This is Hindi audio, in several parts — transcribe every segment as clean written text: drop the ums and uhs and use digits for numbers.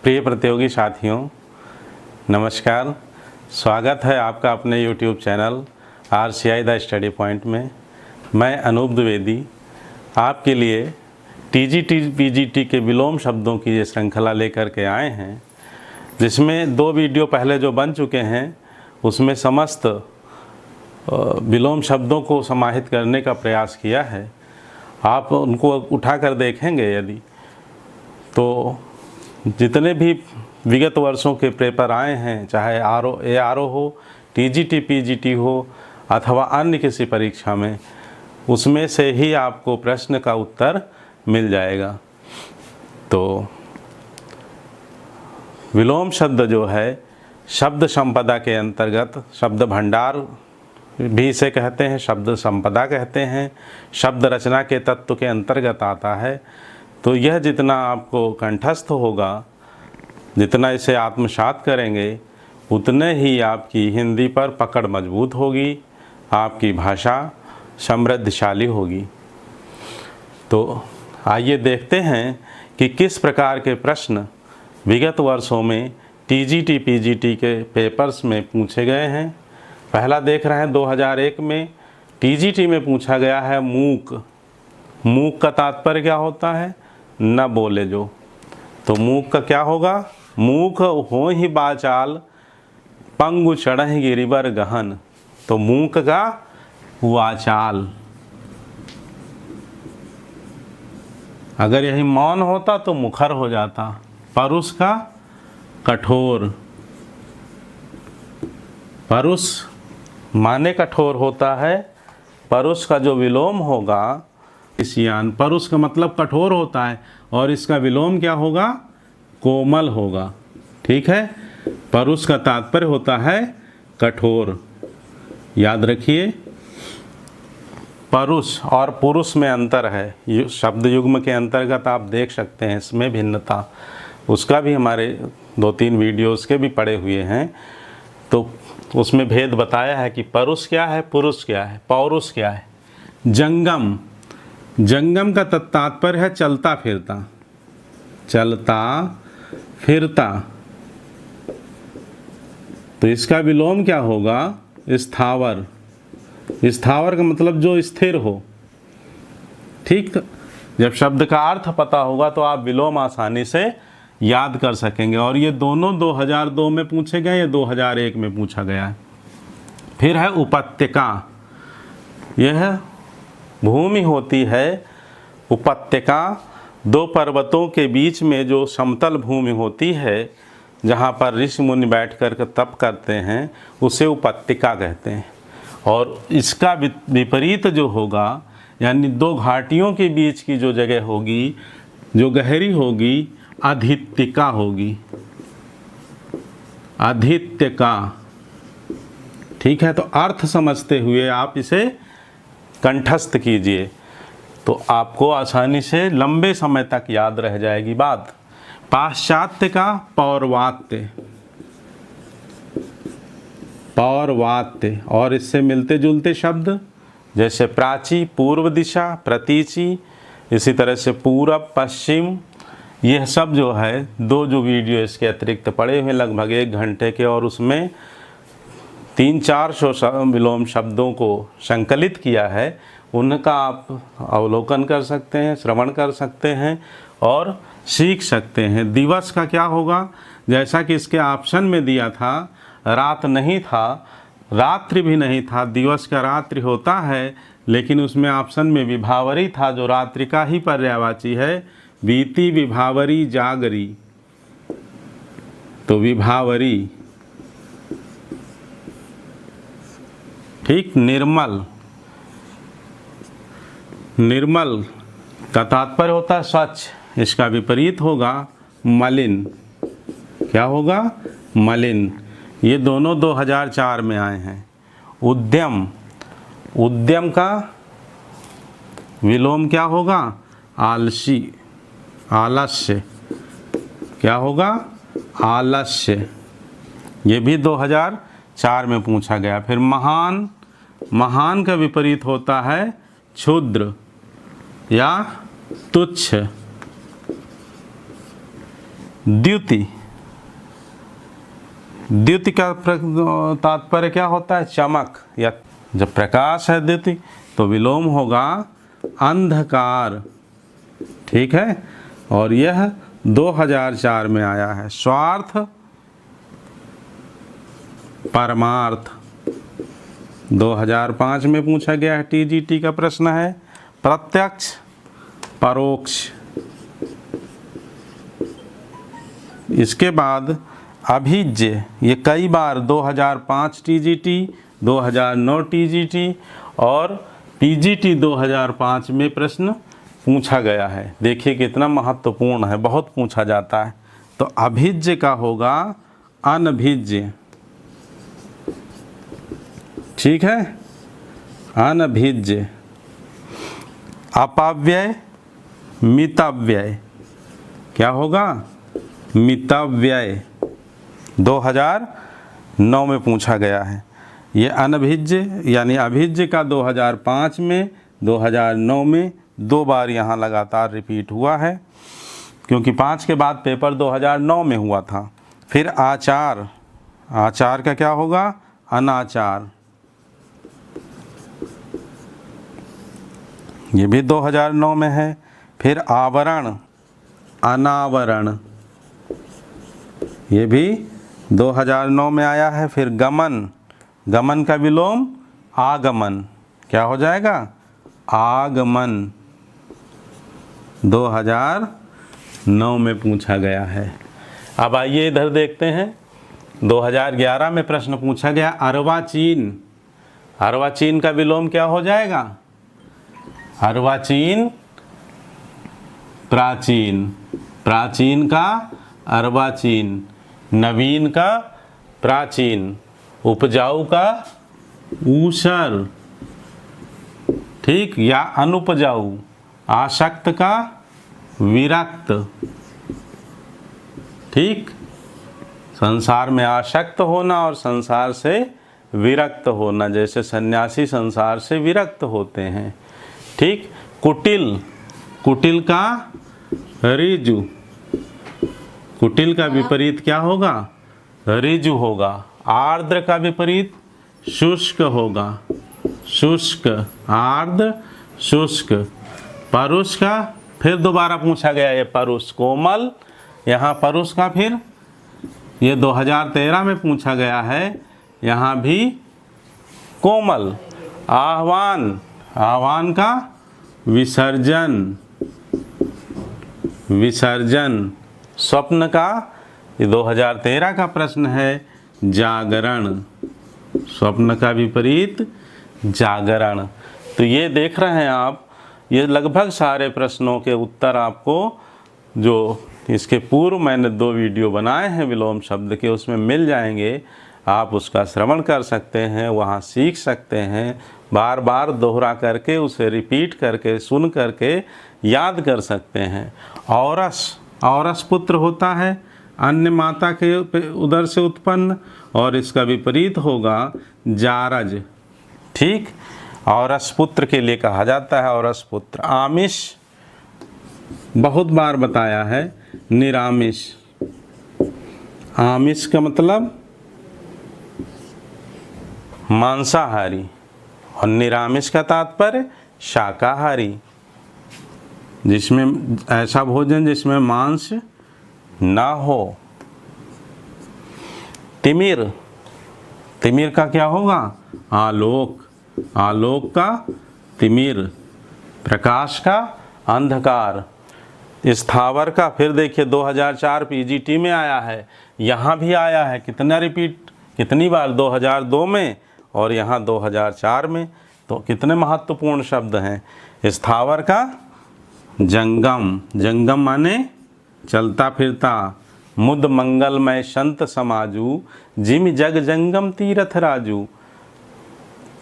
प्रिय प्रतियोगी साथियों, नमस्कार। स्वागत है आपका अपने YouTube channel RCI the study point में। मैं अनूप द्विवेदी आपके लिए TGT PGT के विलोम शब्दों की ये श्रृंखला लेकर के आए हैं, जिसमें 2 वीडियो पहले जो बन चुके हैं उसमें समस्त विलोम शब्दों को समाहित करने का प्रयास किया है। आप उनको उठाकर देखेंगे यदि तो जितने भी विगत वर्षों के पेपर आए हैं, चाहे ARO हो, TGT PGT हो अथवा अन्य किसी परीक्षा में, उसमें से ही आपको प्रश्न का उत्तर मिल जाएगा। तो विलोम शब्द जो है शब्द संपदा के अंतर्गत, शब्द भंडार भी इसे कहते हैं, शब्द संपदा कहते हैं, शब्द रचना के तत्व के अंतर्गत आता है। तो यह जितना आपको कंठस्थ होगा, जितना इसे आत्मसात करेंगे, उतने ही आपकी हिंदी पर पकड़ मजबूत होगी, आपकी भाषा समृद्धशाली होगी। तो आइए देखते हैं कि किस प्रकार के प्रश्न विगत वर्षों में TGT PGT के पेपर्स में पूछे गए हैं। पहला देख रहे हैं 2001 में TGT में पूछा गया है मूक। मूक का तात्पर्य क्या होता है? न बोले जो। तो मूक का क्या होगा? मूक हो ही बाचाल, पंगु चढ़ह गिरिबर गहन। तो मूक का वाचाल। अगर यही मौन होता तो मुखर हो जाता। परुष का कठोर। परुष माने कठोर होता है। परुष का जो विलोम होगा ईशियान। परुष का मतलब कठोर होता है और इसका विलोम क्या होगा? कोमल होगा। ठीक है। परुष का तात्पर्य होता है कठोर। याद रखिए, परुष और पुरुष में अंतर है। शब्द युग्म के अंतर्गत आप देख सकते हैं इसमें भिन्नता। उसका भी हमारे 2-3 वीडियोस के भी पड़े हुए हैं। तो उसमें भेद बताया है कि परुष क्या है, पुरुष क्या है, पौरुष क्या है। जंगम। जंगम का तात्पर्य है चलता फिरता। चलता फिरता। तो इसका विलोम क्या होगा? स्थावर। स्थावर का मतलब जो स्थिर हो। ठीक। जब शब्द का अर्थ पता होगा तो आप विलोम आसानी से याद कर सकेंगे। और ये दोनों 2002 में पूछे गए, या 2001 में पूछा गया है। फिर है उपत्यका। यह भूमि होती है। उपत्यका 2 पर्वतों के बीच में जो समतल भूमि होती है, जहाँ पर ऋषि मुनि बैठ कर तप करते हैं, उसे उपत्यका कहते हैं। और इसका विपरीत जो होगा, यानी 2 घाटियों के बीच की जो जगह होगी, जो गहरी होगी, अधित्यका होगी। अधित्यका। ठीक है। तो अर्थ समझते हुए आप इसे कंठस्थ कीजिए तो आपको आसानी से लंबे समय तक याद रह जाएगी बात। पाश्चात्य का पौर्वात्य। पौर्वात्य और इससे मिलते जुलते शब्द जैसे प्राची, पूर्व दिशा, प्रतीची, इसी तरह से पूरब, पश्चिम। यह सब जो है 2 जो वीडियो इसके अतिरिक्त पड़े हुए लगभग 1 घंटे के, और उसमें 300-400 विलोम शब्दों को संकलित किया है। उनका आप अवलोकन कर सकते हैं, श्रवण कर सकते हैं और सीख सकते हैं। दिवस का क्या होगा? जैसा कि इसके ऑप्शन में दिया था, रात नहीं था, रात्रि भी नहीं था। दिवस का रात्रि होता है, लेकिन उसमें ऑप्शन में विभावरी था, जो रात्रि का ही पर्यायवाची है। बीती, विभावरी, जागरी। तो विभावरी। ठीक। निर्मल। निर्मल का तात्पर्य होता है स्वच्छ। इसका विपरीत होगा मलिन। क्या होगा? मलिन। ये दोनों 2004 में आए हैं। उद्यम। उद्यम का विलोम क्या होगा? आलसी। आलस्य। क्या होगा? आलस्य। ये भी 2004 में पूछा गया। फिर महान। महान का विपरीत होता है क्षुद्र या तुच्छ। द्युति। द्युति का तात्पर्य क्या होता है? चमक, या जब प्रकाश है द्युति तो विलोम होगा अंधकार। ठीक है, और यह 2004 में आया है। स्वार्थ परमार्थ 2005 में पूछा गया है, टीजीटी का प्रश्न है। प्रत्यक्ष परोक्ष। इसके बाद अभिज्ञ, ये कई बार 2005 टीजीटी, 2009 टीजीटी और पीजीटी 2005 में प्रश्न पूछा गया है। देखिए कितना महत्वपूर्ण है, बहुत पूछा जाता है। तो अभिज्ञ का होगा अनभिज्ञ। ठीक है, अनभिज्ञ। अपव्यय मितव्यय, क्या होगा? मितव्यय 2009 में पूछा गया है। ये अनभिज्ञ यानी अभिज्ञ का 2005 में, 2009 में 2 बार यहाँ लगातार रिपीट हुआ है, क्योंकि 5 के बाद पेपर 2009 में हुआ था। फिर आचार, आचार का क्या होगा? अनाचार, ये भी 2009 में है। फिर आवरण अनावरण, ये भी 2009 में आया है। फिर गमन, गमन का विलोम आगमन, क्या हो जाएगा? आगमन 2009 में पूछा गया है। अब आइए इधर देखते हैं, 2011 में प्रश्न पूछा गया अर्वाचीन। अर्वाचीन का विलोम क्या हो जाएगा? अर्वाचीन प्राचीन, प्राचीन का अर्वाचीन, नवीन का प्राचीन, उपजाऊ का ऊसर, ठीक, या अनुपजाऊ, आसक्त का विरक्त। ठीक, संसार में आसक्त होना और संसार से विरक्त होना, जैसे सन्यासी संसार से विरक्त होते हैं। ठीक, कुटिल, कुटिल का ऋजु, कुटिल का विपरीत क्या होगा? ऋजु होगा। आर्द्र का विपरीत शुष्क होगा, शुष्क, आर्द्र शुष्क। परुष का फिर दोबारा पूछा गया, ये परुष कोमल, यहाँ परुष का फिर ये 2013 में पूछा गया है, यहाँ भी कोमल। आह्वान, आह्वान का विसर्जन, विसर्जन। स्वप्न का, ये 2013 का प्रश्न है, जागरण, स्वप्न का विपरीत जागरण। तो ये देख रहे हैं आप, ये लगभग सारे प्रश्नों के उत्तर आपको, जो इसके पूर्व मैंने 2 वीडियो बनाए हैं विलोम शब्द के, उसमें मिल जाएंगे। आप उसका श्रवण कर सकते हैं, वहाँ सीख सकते हैं, बार बार दोहरा करके उसे रिपीट करके सुन करके याद कर सकते हैं। औरस, औरस पुत्र होता है अन्य माता के उदर से उत्पन्न, और इसका विपरीत होगा जारज। ठीक, औरस पुत्र के लिए कहा जाता है औरस पुत्र। आमिष बहुत बार बताया है, निरामिष। आमिष का मतलब मांसाहारी और निरामिष का तात्पर्य शाकाहारी, जिसमें ऐसा भोजन जिसमें मांस ना हो। तिमिर, तिमिर का क्या होगा? आलोक, आलोक का तिमिर, प्रकाश का अंधकार। स्थावर का फिर देखिए 2004 पीजीटी में आया है, यहाँ भी आया है, कितना रिपीट, कितनी बार? 2002 में और यहाँ 2004 में। तो कितने महत्वपूर्ण शब्द हैं। स्थावर का जंगम, जंगम माने चलता फिरता। मुद मंगलमय संत समाजू, जिम जग जंगम तीरथ राजू।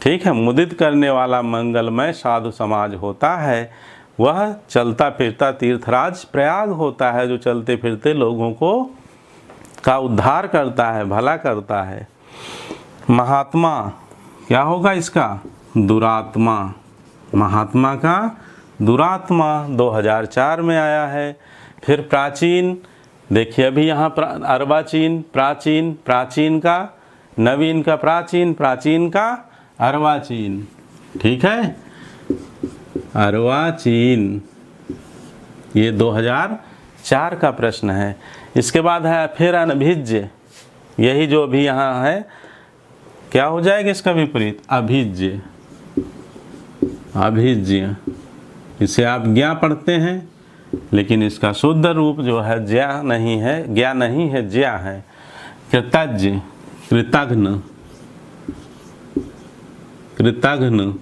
ठीक है, मुदित करने वाला मंगलमय साधु समाज होता है, वह चलता फिरता तीर्थराज प्रयाग होता है, जो चलते फिरते लोगों को का उद्धार करता है, भला करता है। महात्मा क्या होगा इसका? दुरात्मा, महात्मा का दुरात्मा 2004 में आया है। फिर प्राचीन, देखिए अभी यहाँ अर्वाचीन, प्राचीन, प्राचीन का नवीन का प्राचीन, प्राचीन का अर्वाचीन, ठीक है। अर्वाचीन ये 2004 का प्रश्न है। इसके बाद है फिर अनभिज्य, यही जो अभी यहाँ है, क्या हो जाएगा इसका विपरीत? अभिज्य। अभिज्य इसे आप ज्ञा पढ़ते हैं, लेकिन इसका शुद्ध रूप जो है ज्ञा नहीं है, ज्ञा नहीं है, ज्या है। कृतज्ञ, कृतघ्न, कृतघ्न,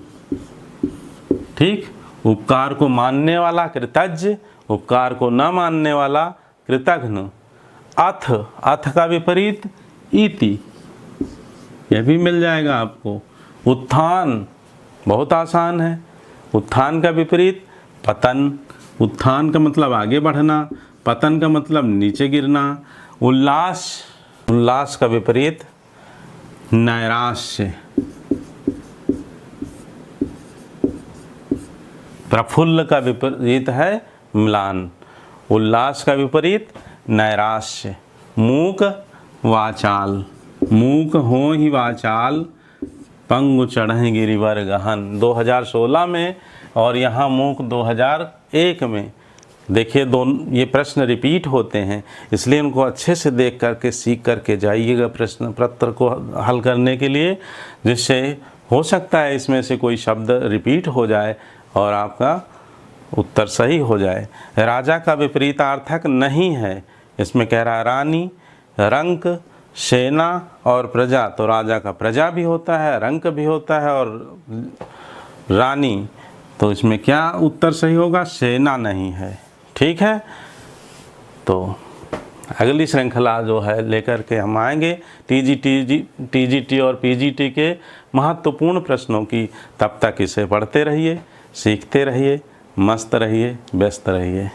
ठीक। उपकार को मानने वाला कृतज्ञ, उपकार को न मानने वाला कृतघ्न। अथ, अथ का विपरीत इति, यह भी मिल जाएगा आपको। उत्थान बहुत आसान है, उत्थान का विपरीत पतन। उत्थान का मतलब आगे बढ़ना, पतन का मतलब नीचे गिरना। उल्लास, उल्लास का विपरीत नैराश्य। प्रफुल्ल का विपरीत है म्लान। उल्लास का विपरीत नैराश्य। मूक वाचाल, मूक हो ही वाचाल, पंगु चढ़े गिरिवर गहन, 2016 में, और यहाँ मूक 2001 में। देखिए दोनों ये प्रश्न रिपीट होते हैं, इसलिए उनको अच्छे से देख करके सीख करके जाइएगा प्रश्न पत्र को हल करने के लिए, जिससे हो सकता है इसमें से कोई शब्द रिपीट हो जाए और आपका उत्तर सही हो जाए। राजा का विपरीतार्थक नहीं है, इसमें कह रहा है रानी, रंक, सेना और प्रजा। तो राजा का प्रजा भी होता है, रंक भी होता है और रानी, तो इसमें क्या उत्तर सही होगा? सेना नहीं है, ठीक है। तो अगली श्रृंखला जो है लेकर के हम आएंगे टीजीटी और पीजीटी के महत्वपूर्ण प्रश्नों की। तब तक इसे पढ़ते रहिए, सीखते रहिए, मस्त रहिए, व्यस्त रहिए।